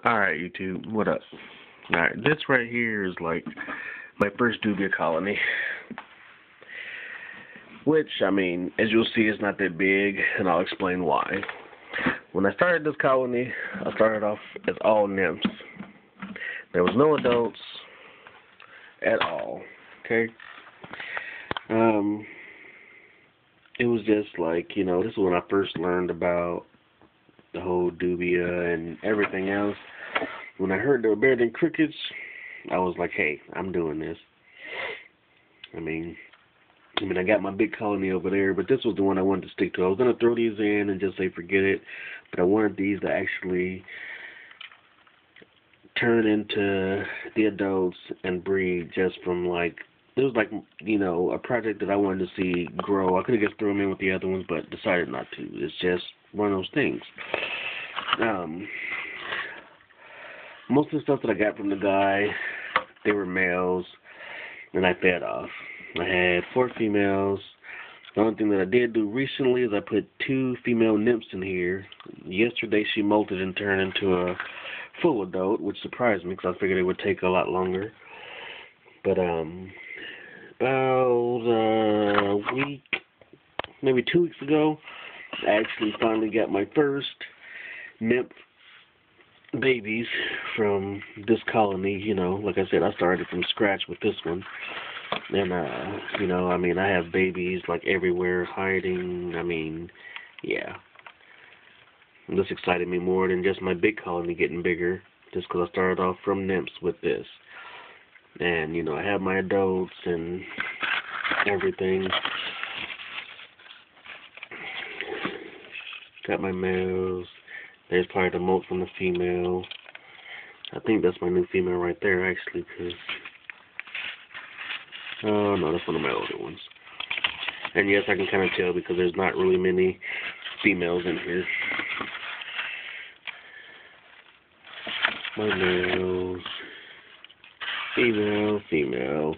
Alright, YouTube, what up? Alright, this right here is like my first Dubia colony. Which, I mean, as you'll see, it's not that big, and I'll explain why. When I started this colony, I started off as all nymphs. There was no adults at all, okay? It was just like, this is when I first learned about the whole Dubia and everything else. When I heard they were better than crickets, I was like, hey, I'm doing this. I mean, I got my big colony over there, but this was the one I wanted to stick to. I was going to throw these in and just say forget it, but I wanted these to actually turn into the adults and breed just from like, it was like, a project that I wanted to see grow. I could have just thrown them in with the other ones, but decided not to. It's just one of those things. Most of the stuff that I got from the guy, they were males, and I fed off. I had 4 females. The only thing that I did do recently is I put 2 female nymphs in here. Yesterday she molted and turned into a full adult, which surprised me because I figured it would take a lot longer. But about a week, maybe 2 weeks ago, I actually finally got my first nymph babies from this colony. Like I said, I started from scratch with this one. And, I have babies like everywhere hiding. Yeah. And this excited me more than just my big colony getting bigger, just because I started off from nymphs with this. And, I have my adults and everything. Got my males. There's probably the molt from the female. I think that's my new female right there, actually, because... Oh, no, that's one of my older ones. And yes, I can kind of tell because there's not really many females in here. My males. Female.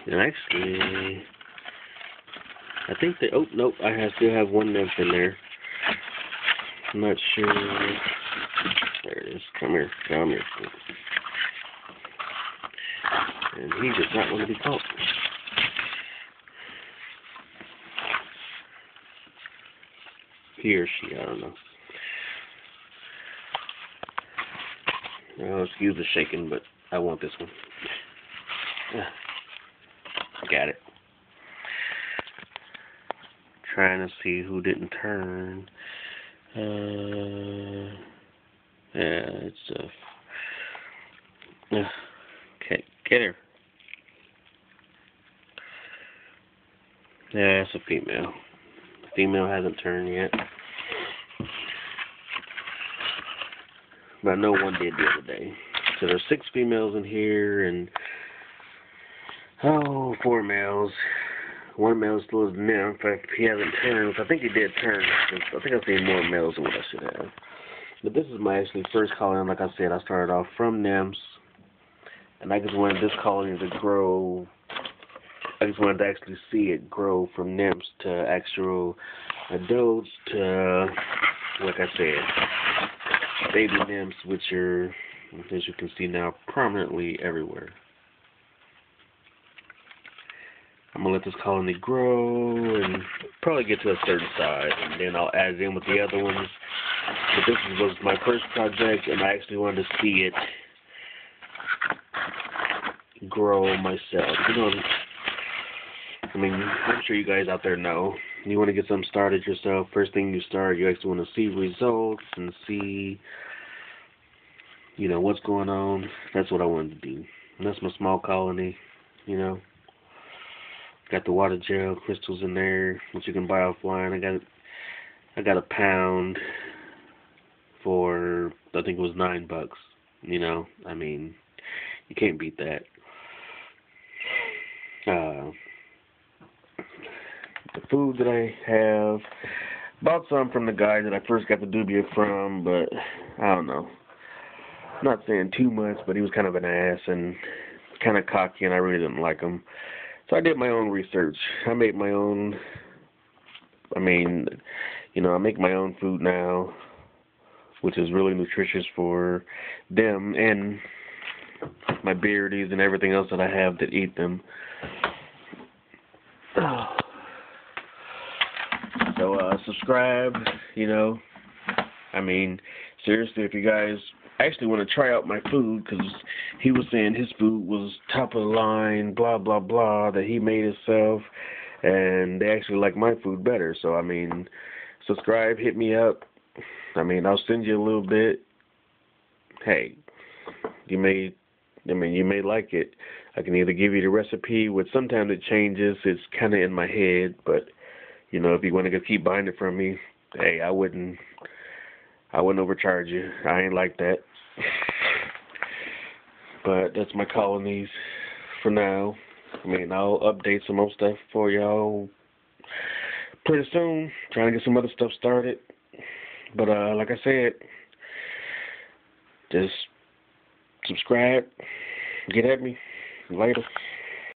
And actually, I think they... Oh, nope, I still have one nymph in there. I'm not sure. There it is. Come here. And he does not want to be caught. He or she, I don't know. Well, excuse the shaking, but I want this one. Got it. Trying to see who didn't turn. It's okay, get her. Yeah, it's a female. The female hasn't turned yet. But I know one did the other day. So there's 6 females in here and 4 males. One male is still a nymph. In fact, he hasn't turned. I think he did turn. I think I've seen more males than what I should have. But this is my actually first colony. Like I said, I started off from nymphs. And I just wanted this colony to grow. I just wanted to actually see it grow from nymphs to actual adults to, like I said, baby nymphs, which are, as you can see now, prominently everywhere. I'm going to let this colony grow and probably get to a certain size, and then I'll add it in with the other ones. But this was my first project, and I actually wanted to see it grow myself. I'm sure you guys out there know. You want to get something started yourself. First thing you start, you actually want to see results and see, what's going on. That's what I wanted to do. And that's my small colony, Got the water gel crystals in there, which you can buy offline. I got a pound for, I think it was $9. You can't beat that. The food that I have, bought some from the guy that I first got the Dubia from, but I don't know. I'm not saying too much, but he was kind of an ass and kind of cocky, and I really didn't like him. So I did my own research. I made my own, I make my own food now. which is really nutritious for them and my beardies and everything else that I have that eat them. So subscribe, you know. I mean, seriously, if you guys actually want to try out my food, because he was saying his food was top of the line, blah, blah, blah, that he made himself, and they actually like my food better. So, I mean, subscribe, hit me up. I mean, I'll send you a little bit. Hey, you may like it. I can either give you the recipe, which sometimes it changes. It's kind of in my head, but, you know, if you want to keep buying it from me, hey, I wouldn't overcharge you. I ain't like that. But that's my colonies for now. I mean, I'll update some more stuff for y'all pretty soon. Trying to get some other stuff started. But like I said, just subscribe. Get at me. Later.